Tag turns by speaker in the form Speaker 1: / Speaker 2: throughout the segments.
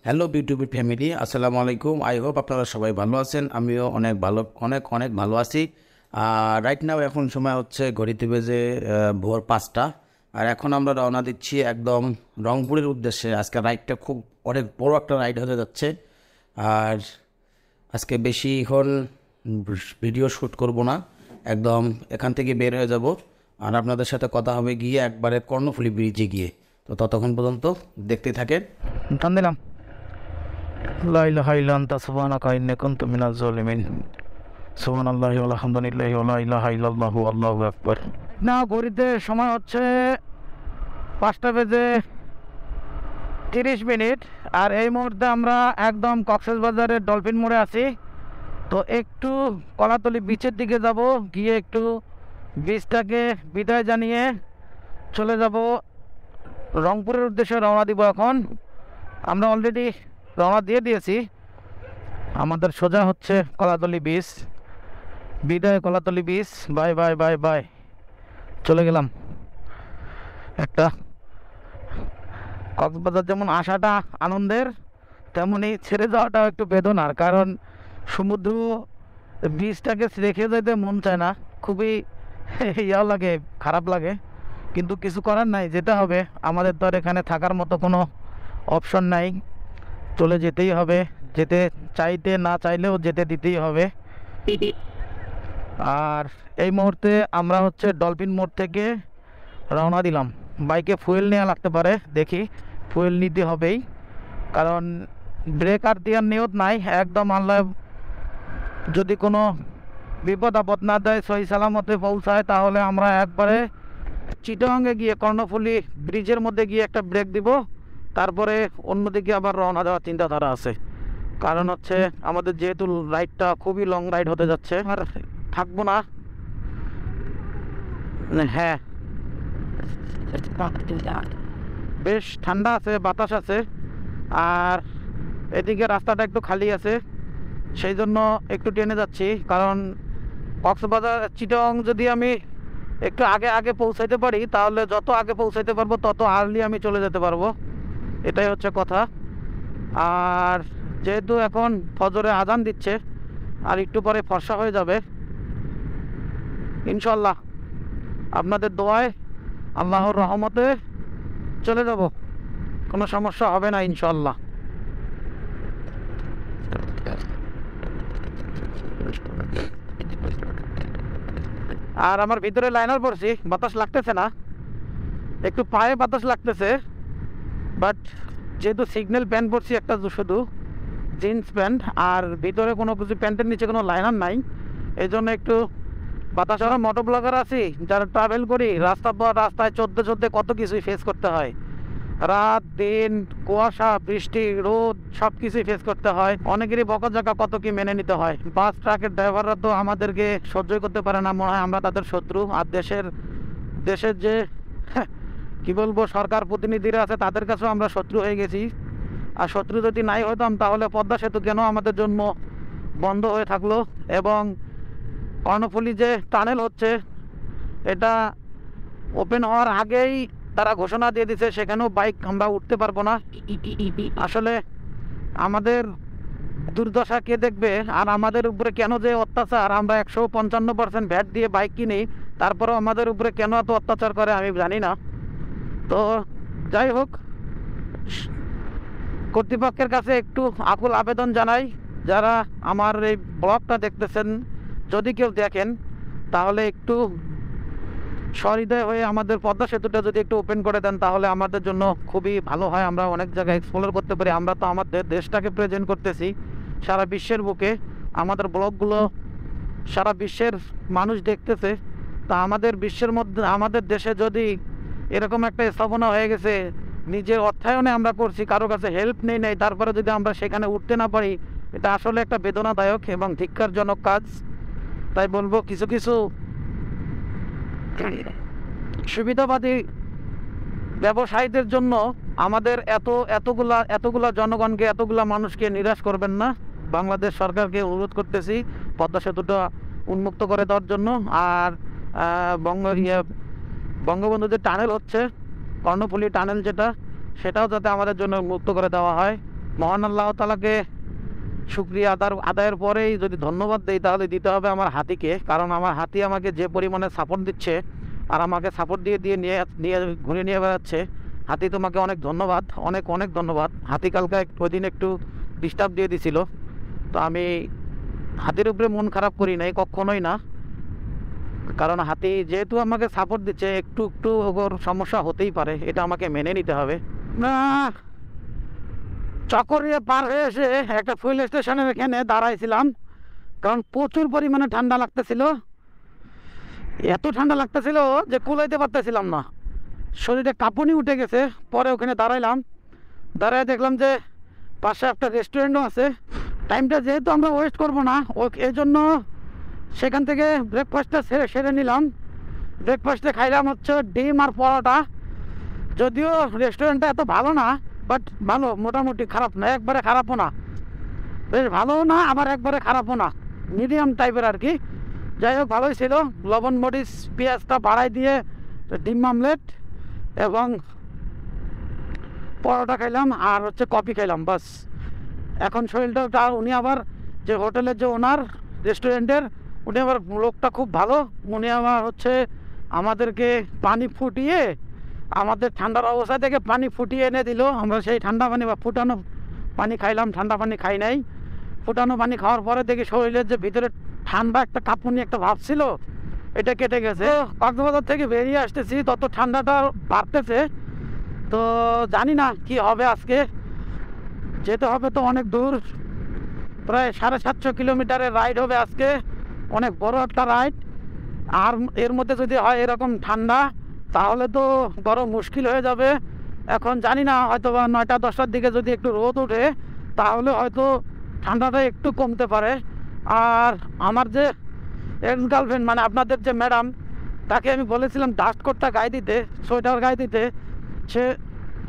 Speaker 1: Hello beautiful family, আসসালামু আলাইকুম। I hope আপনারা সবাই ভালো আছেন। আমিও অনেক ভালো আছি। রাইট নাও এখন সময় হচ্ছে ঘড়িতে বেজে ভোর 5টা। আর এখন আমরা রওনা দিচ্ছি একদম রংপুরের উদ্দেশ্যে। আজকে রাইডটা খুব অনেক বড় একটা রাইড হতে যাচ্ছে। আর আজকে বেশিক্ষণ ভিডিও শ্যুট করব না, একদম এখান থেকে বের হয়ে যাব। আর আপনাদের সাথে কথা হবে গিয়ে একবারে কর্ণফুলী ব্রিজে গিয়ে। তো ততক্ষণ পর্যন্ত দেখতে থাকেন।
Speaker 2: টান দিলাম। লা ইলাহা ইল্লা আনতা সুবহানাকা ইন্নী কুনতু মিনাজ জালিমিন। সুবহানাল্লাহি ওয়া আলহামদুলিল্লাহি ওয়া লা ইলাহা ইল্লাল্লাহু আল্লাহু আকবার। না, ঘড়িতে সময় হচ্ছে 5টা বেজে 30 মিনিট। আর এই মুহূর্তে আমরা একদম কক্সবাজারের ডলফিন মোড়ে আছি। তো একটু কলাতলি বিচের দিকে যাব, গিয়ে একটু বিচটাকে বিদায় জানিয়ে চলে যাব রংপুরের উদ্দেশ্যে রওনা দিব। এখন আমরা অলরেডি রওনা দিয়ে দিয়েছি। আমাদের সোজা হচ্ছে কলাতলি বিচ। বিদায় Kolatoli beach. Bye bye bye bye, চলে গেলাম। একটা কক্সবাজার যেমন আসাটা আনন্দের, তেমনি ছেড়ে যাওয়াটাও একটু বেদনার। কারণ সমুদ্র বিচটাকে রেখে যেতে মন চায় না, খুবই ইয়া লাগে, খারাপ লাগে। কিন্তু কিছু করার নাই, যেতে হবে। আমাদের তো আর এখানে থাকার মতো কোনো অপশন নাই, চলে যেতেই হবে। যেতে চাইতে না চাইলেও যেতে দিতেই হবে। আর এই মুহূর্তে আমরা হচ্ছে ডলফিন মোড় থেকে রওনা দিলাম। বাইকে ফুয়েল নেওয়া লাগতে পারে, দেখি ফুয়েল নিতে হবেই। কারণ ব্রেক আর দেওয়ার নিয়ত নাই। একদম আল্লাহ যদি কোনো বিপদ আপদ না দেয়, সহি সালামতে পৌঁছায়, তাহলে আমরা একবারে চিটাগাঙে গিয়ে কর্ণফুলী ব্রিজের মধ্যে গিয়ে একটা ব্রেক দিব। তারপরে অন্যদিকে আবার রওনা দেওয়ার চিন্তাধারা আছে। কারণ হচ্ছে আমাদের যেহেতু রাইডটা খুবই লং রাইড হতে যাচ্ছে, আর থাকবো না। হ্যাঁ, বেশ ঠান্ডা আছে, বাতাস আছে, আর এদিকে রাস্তাটা একটু খালি আছে। সেই জন্য একটু টেনে যাচ্ছি। কারণ কক্সবাজার চিটাগাং যদি আমি একটু আগে আগে পৌঁছাইতে পারি, তাহলে যত আগে পৌঁছাইতে পারবো তত আর্লি আমি চলে যেতে পারবো। এটাই হচ্ছে কথা। আর যেহেতু এখন ফজরে আজান দিচ্ছে, আর একটু পরে ফর্সা হয়ে যাবে ইনশাল্লাহ। আপনাদের দোয়ায়, আল্লাহর রহমতে চলে যাব, কোনো সমস্যা হবে না ইনশাল্লাহ। আর আমার ভিতরে লাইনার পরছি, বাতাস লাগতেছে না, একটু পায়ে বাতাস লাগতেছে। বাট যেহেতু সিগন্যাল প্যান্ট পরছি একটা, শুধু জিন্স প্যান্ট, আর ভিতরে কোনো কিছু, প্যান্টের নিচে কোনো লাইনার নাই, এই জন্য একটু বাতাস। আমরা মোটো ব্লগার আছি যারা ট্রাভেল করি, রাস্তায় চলতে কত কিছুই ফেস করতে হয়। রাত দিন, কুয়াশা, বৃষ্টি, রোদ, সব কিছুই ফেস করতে হয়। অনেকেরই বকাঝকা কত কি মেনে নিতে হয়। বাস ট্রাকের ড্রাইভাররা তো আমাদেরকে সহ্যই করতে পারে না, মনে হয় আমরা তাদের শত্রু। আর দেশের যে কি বলবো, সরকার প্রতিনিধিরা আছে, তাদের কাছেও আমরা শত্রু হয়ে গেছি। আর শত্রু যদি নাই হতাম, তাহলে পদ্মা সেতু কেন আমাদের জন্য বন্ধ হয়ে থাকলো? এবং কর্ণফুলী যে টানেল হচ্ছে, এটা ওপেন হওয়ার আগেই তারা ঘোষণা দিয়ে দিচ্ছে সেখানেও বাইক আমরা উঠতে পারবো না। আসলে আমাদের দুর্দশা কে দেখবে? আর আমাদের উপরে কেন যে অত্যাচার? আমরা 155% ভ্যাট দিয়ে বাইক কিনি, তারপরেও আমাদের উপরে কেন এত অত্যাচার করে আমি জানি না। তো যাই হোক, কর্তৃপক্ষের কাছে একটু আকুল আবেদন জানাই, যারা আমার এই ব্লগটা দেখতেছেন, যদি কেউ দেখেন, তাহলে একটু সহৃদয় হয়ে আমাদের পদ্মা সেতুটা যদি একটু ওপেন করে দেন, তাহলে আমাদের জন্য খুবই ভালো হয়। আমরা অনেক জায়গায় এক্সপ্লোর করতে পারি। আমরা তো আমাদের দেশটাকে প্রেজেন্ট করতেছি সারা বিশ্বের বুকে। আমাদের ব্লগগুলো সারা বিশ্বের মানুষ দেখতেছে। তা আমাদের বিশ্বের মধ্যে, আমাদের দেশে যদি এরকম একটা স্থাপনা হয়ে গেছে, নিজের অর্থায়নে আমরা করছি, কারো কাছে হেল্প নেই, তারপরে যদি আমরা সেখানে উঠতে না পারি, এটা আসলে একটা বেদনাদায়ক এবং ধিক্কারজনক কাজ। তাই বলবো, কিছু কিছু সুবিধাবাদী ব্যবসায়ীদের জন্য আমাদের এতগুলা জনগণকে, এতগুলা মানুষকে নিরাশ করবেন না। বাংলাদেশ সরকারকে অনুরোধ করতেছি পদ্মা সেতুটা উন্মুক্ত করে দেওয়ার জন্য। আর বঙ্গবন্ধু যে টানেল হচ্ছে, কর্ণফুলী টানেল যেটা, সেটাও যাতে আমাদের জন্য মুক্ত করে দেওয়া হয়। মহান আল্লাহ তাআলাকে শুকরিয়া আদায়ের পরেই যদি ধন্যবাদ দেই, তাহলে দিতে হবে আমার হাতিকে। কারণ আমার হাতি আমাকে যে পরিমাণে সাপোর্ট দিচ্ছে আর আমাকে সাপোর্ট দিয়ে দিয়ে নিয়ে নিয়ে ঘুরে নিয়ে বেড়াচ্ছে, হাতি তোমাকে অনেক ধন্যবাদ, অনেক অনেক ধন্যবাদ। হাতি কালকে ওই দিন একটু ডিস্টার্ব দিয়ে দিছিল, তো আমি হাতির উপরে মন খারাপ করি নাই, কখনোই না। কারণ হাতি যেহেতু আমাকে সাপোর্ট দিচ্ছে, একটু একটু ওর সমস্যা হতেই পারে, এটা আমাকে মেনে নিতে হবে। না, চকরিয়া পার হয়ে এসে একটা ফুয়েল স্টেশনের এখানে দাঁড়াইছিলাম, কারণ প্রচুর পরিমাণে ঠান্ডা লাগতেছিল। এত ঠান্ডা লাগতেছিল যে কুলাইতে পারতেছিলাম না, শরীরে কাঁপুনি উঠে গেছে। পরে ওখানে দাঁড়াইলাম, দাঁড়ায় দেখলাম যে পাশে একটা রেস্টুরেন্টও আছে। টাইমটা যেহেতু আমরা ওয়েস্ট করবো না, এই জন্য সেখান থেকে ব্রেকফাস্টটা সেরে নিলাম। ব্রেকফাস্টে খাইলাম হচ্ছে ডিম আর পরোটা। যদিও রেস্টুরেন্টটা এত ভালো না, বাট ভালো, মোটামুটি খারাপ না, একবারে খারাপও না, বেশ ভালোও না, আবার একবারে খারাপও না, মিডিয়াম টাইপের আর কি। যাই হোক, ভালোই ছিল। লবণ মরিচ পেঁয়াজটা বাড়াই দিয়ে ডিম আমলেট এবং পরোটা খাইলাম আর হচ্ছে কফি খাইলাম, বাস। এখন শরীরটা, উনি আবার যে হোটেলের যে ওনার রেস্টুরেন্টের, উনি আবার লোকটা খুব ভালো। উনি আবার হচ্ছে আমাদেরকে পানি ফুটিয়ে, আমাদের ঠান্ডার অবস্থা থেকে পানি ফুটিয়ে এনে দিল। আমরা সেই ঠান্ডা পানি বা ফুটানো পানি খাইলাম, ঠান্ডা পানি খাই নাই। ফুটানো পানি খাওয়ার পরে দেখি শরীরের যে ভিতরে ঠান্ডা একটা কাঁপুনি একটা ভাব ছিল, এটা কেটে গেছে। কক্সবাজার থেকে বেরিয়ে আসতেছি, তত ঠান্ডাটা বাড়তেছে। তো জানি না কি হবে আজকে, যেতে হবে তো অনেক দূর, প্রায় 750 কিলোমিটারের রাইড হবে আজকে, অনেক বড় একটা রাইড। আর এর মধ্যে যদি হয় এরকম ঠান্ডা, তাহলে তো বড় মুশকিল হয়ে যাবে। এখন জানি না, হয়তো বা 9টা 10টার দিকে যদি একটু রোদ ওঠে, তাহলে হয়তো ঠান্ডাটা একটু কমতে পারে। আর আমার যে এক্স গার্লফ্রেন্ড, মানে আপনাদের যে ম্যাডাম, তাকে আমি বলেছিলাম ডাস্ট কোটটা গায়ে দিতে, সোয়েটার গায়ে দিতে। সে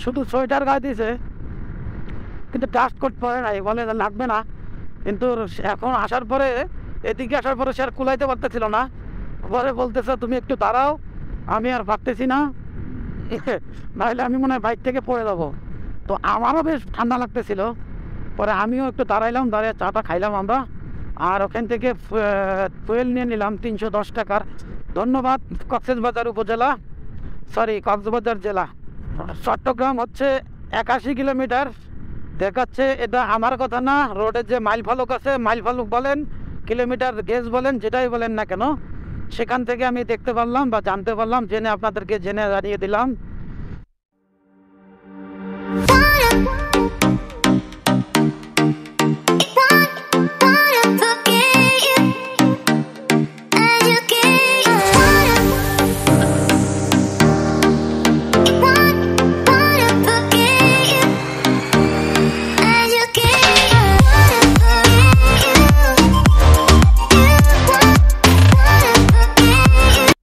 Speaker 2: শুধু সোয়েটার গায়ে দিয়েছে, কিন্তু ডাস্ট কোট পরে নাই, বলে লাগবে না। কিন্তু এখন আসার পরে, এদিকে আসার পরে সে আর কুলাইতে পারতেছিল না। পরে বলতেছে তুমি একটু দাঁড়াও, আমি আর পারতেছি না, নাহলে আমি মনে হয় বাইক থেকে পড়ে যাবো। তো আমারও বেশ ঠান্ডা লাগতেছিল। পরে আমিও একটু দাঁড়াইলাম, দাঁড়িয়ে চাটা খাইলাম আমরা। আর ওখান থেকে ফুয়েল নিয়ে নিলাম 310 টাকার। ধন্যবাদ কক্সবাজার উপজেলা, সরি কক্সবাজার জেলা। চট্টগ্রাম হচ্ছে 81 কিলোমিটার দেখাচ্ছে। এটা আমার কথা না, রোডের যে মাইল ফলক আছে, মাইল ফলক বলেন, কিলোমিটার গেজ বলেন, যেটাই বলেন না কেন, সেখান থেকে আমি দেখতে পারলাম বা জানতে পারলাম, জেনে আপনাদেরকে জানিয়ে দিলাম।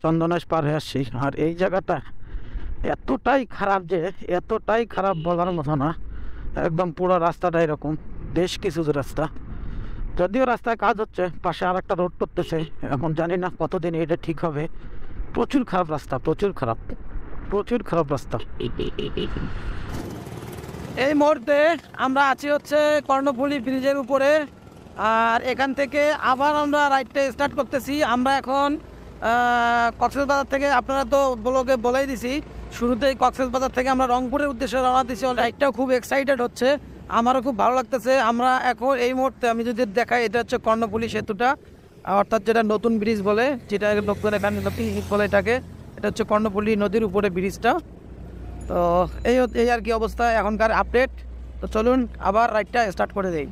Speaker 2: চন্দনাশ পার হয়ে আসছি, আর এই জায়গাটা এতটাই খারাপ যে, এতটাই খারাপ বলার মতো না। একদম পুরো রাস্তাটা এরকম, বেশ কিছু রাস্তা, যদিও রাস্তায় কাজ হচ্ছে, পাশে আর একটা রোড করতেছে। এখন জানি না কতদিন এটা ঠিক হবে। প্রচুর খারাপ রাস্তা, প্রচুর খারাপ, প্রচুর খারাপ রাস্তা। এই মুহূর্তে আমরা আছি হচ্ছে কর্ণফুলী ব্রিজের উপরে, আর এখান থেকে আবার আমরা রাইডটা স্টার্ট করতেছি। আমরা এখন কক্সবাজার থেকে, আপনারা তো ব্লগে বলেই দিছি শুরুতেই, কক্সবাজার থেকে আমরা রংপুরের উদ্দেশ্যে রওনা দিছি। রাইডটাও খুব এক্সাইটেড হচ্ছে, আমারও খুব ভালো লাগতেছে। আমরা এখন এই মুহূর্তে, আমি যদি দেখাই, এটা হচ্ছে কর্ণফুলী সেতুটা, অর্থাৎ যেটা নতুন ব্রিজ বলে, যেটা লোকজন এখানে বলে এটাকে, এটা হচ্ছে কর্ণফুলী নদীর উপরে ব্রিজটা। তো এই আর কি অবস্থা এখনকার আপডেট। তো চলুন আবার রাইডটা স্টার্ট করে দেই।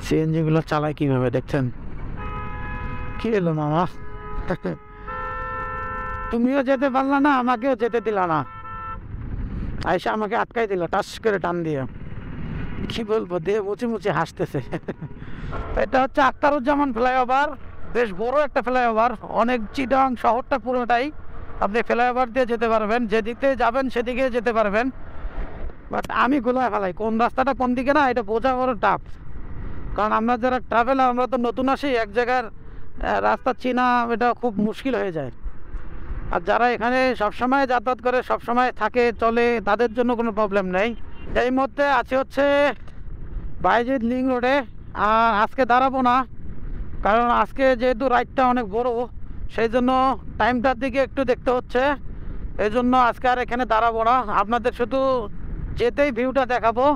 Speaker 2: সিএনজিগুলো চালায় কীভাবে দেখছেন? কি এলো মামা, তুমিও যেতে পারলা না, আমাকেও যেতে দিলা না, আয়সা আমাকে আটকাই দিল টাস করে টান দিয়ে। কি বলবো, দিয়ে মুচি মুচি হাসতেছে। এটা হচ্ছে আখতারুজ্জামান ফ্লাইওভার, বেশ বড় একটা ফ্লাইওভার, অনেক চিটাং শহরটা পুরোটাই আপনি ফ্লাইওভার দিয়ে যেতে পারবেন, যেদিকে যাবেন সেদিকে যেতে পারবেন। বাট আমি গুলায় ফেলাই কোন রাস্তাটা কোন দিকে, না এটা বোঝা বড় টাফ। কারণ আমরা যারা ট্রাভেলার, আমরা তো নতুন আসি, এক জায়গার রাস্তা চেনা এটা খুব মুশকিল হয়ে যায়। আর যারা এখানে সবসময় যাতায়াত করে, সবসময় থাকে, চলে, তাদের জন্য কোনো প্রবলেম নেই। এই মুহূর্তে আছে হচ্ছে বাইজিৎ লিঙ্ক রোডে। আর আজকে দাঁড়াবো না, কারণ আজকে যেহেতু রাইডটা অনেক বড়, সেই জন্য টাইমটার দিকে একটু দেখতে হচ্ছে। এই জন্য আজকে আর এখানে দাঁড়াবো না, আপনাদের শুধু যেতেই ভিউটা দেখাবো।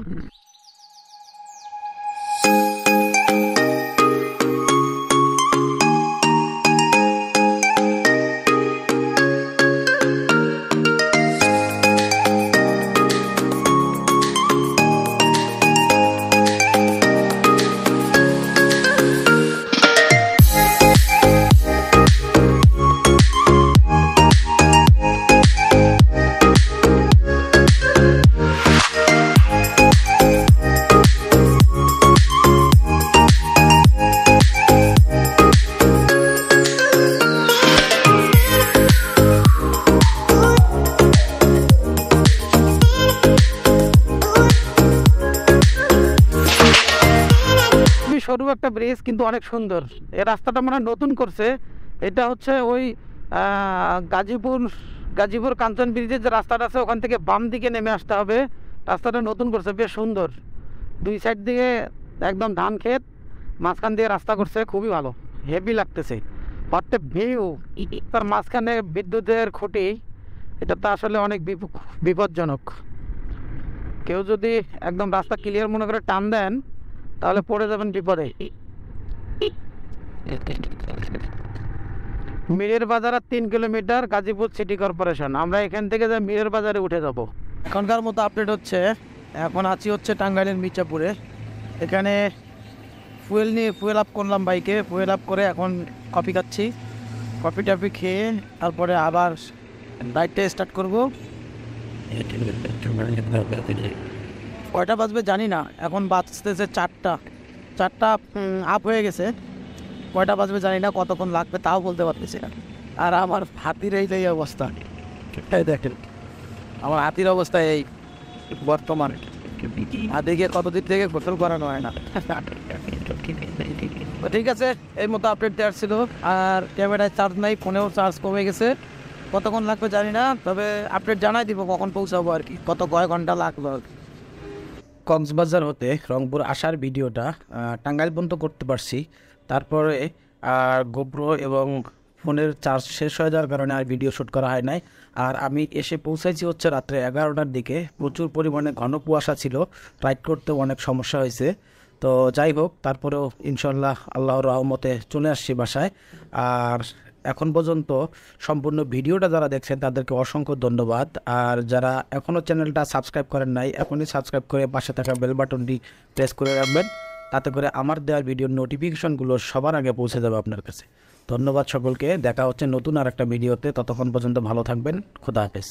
Speaker 2: সরু একটা ব্রিজ, কিন্তু অনেক সুন্দর। এই রাস্তাটা মানে নতুন করছে। এটা হচ্ছে ওই গাজীপুর কাঞ্চন ব্রিজের যে রাস্তাটা আছে, ওখান থেকে বাম দিকে নেমে আসতে হবে। রাস্তাটা নতুন করছে, বেশ সুন্দর। দুই সাইড দিয়ে একদম ধান ক্ষেত, মাঝখান দিয়ে রাস্তা করছে, খুবই ভালো, হেভি লাগতেছে। What a view! তার মাঝখানে বিদ্যুতের খুঁটি, এটা তো আসলে অনেক বিপজ্জনক। কেউ যদি একদম রাস্তা ক্লিয়ার মনে করে টান দেন, তাহলে পড়ে যাবেন বিপদে। মিরের বাজার আর 3 কিলোমিটার, গাজীপুর সিটি কর্পোরেশন। আমরা এখান থেকে যে মিরের বাজারে উঠে যাব। এখনকার মতো আপডেট হচ্ছে, এখন আছি হচ্ছে টাঙ্গাইলের মির্জাপুরে। এখানে ফুয়েল আপ করলাম বাইকে, ফুয়েল আপ করে এখন কফি খাচ্ছি। কফি টফি খেয়ে তারপরে আবার রাইডটা স্টার্ট করবো। কয়টা বাজবে জানি না, এখন বাজতেছে 4টা আপ হয়ে গেছে। কয়টা বাজবে জানি না, কতক্ষণ লাগবে তাও বলতে পারতেছি না। আর আমার হাতির এই অবস্থা, দেখেন আমার হাতির অবস্থা এই বর্তমান। হাতিকে কতদিন থেকে গোসল করানো হয় না। ঠিক আছে, এই মতো আপডেট দেওয়ার ছিল। আর ক্যামেরায় চার্জ নাই, ফোনেও চার্জ কমে গেছে। কতক্ষণ লাগবে জানি না, তবে আপডেট জানাই দিব কখন পৌঁছাবো আর কি, কয় ঘন্টা লাগলো। কক্সবাজার হতে রংপুর আসার ভিডিওটা টাঙ্গাইল পর্যন্ত করতে পারছি। তারপরে গোপ্রো এবং ফোনের চার্জ শেষ হয়ে যাওয়ার কারণে আর ভিডিও শ্যুট করা হয় নাই। আর আমি এসে পৌঁছাইছি হচ্ছে রাত্রে 11টার দিকে। প্রচুর পরিমাণে ঘন কুয়াশা ছিল, রাইড করতে অনেক সমস্যা হয়েছে। তো যাই হোক, তারপরেও ইনশাল্লাহ আল্লাহর রহমতে চলে আসছি বাসায়। আর এখন পর্যন্ত সম্পূর্ণ ভিডিওটা যারা দেখছেন তাদেরকে অসংখ্য ধন্যবাদ। আর যারা এখনও চ্যানেলটা সাবস্ক্রাইব করেন নাই, এখনই সাবস্ক্রাইব করে পাশে থাকা বেল বাটনটি প্রেস করে রাখবেন, তাতে করে আমার দেওয়ার ভিডিওর নোটিফিকেশনগুলো সবার আগে পৌঁছে যাবে আপনার কাছে। ধন্যবাদ সকলকে, দেখা হচ্ছে নতুন আর একটা ভিডিওতে। ততক্ষণ পর্যন্ত ভালো থাকবেন, খোদা হাফেজ।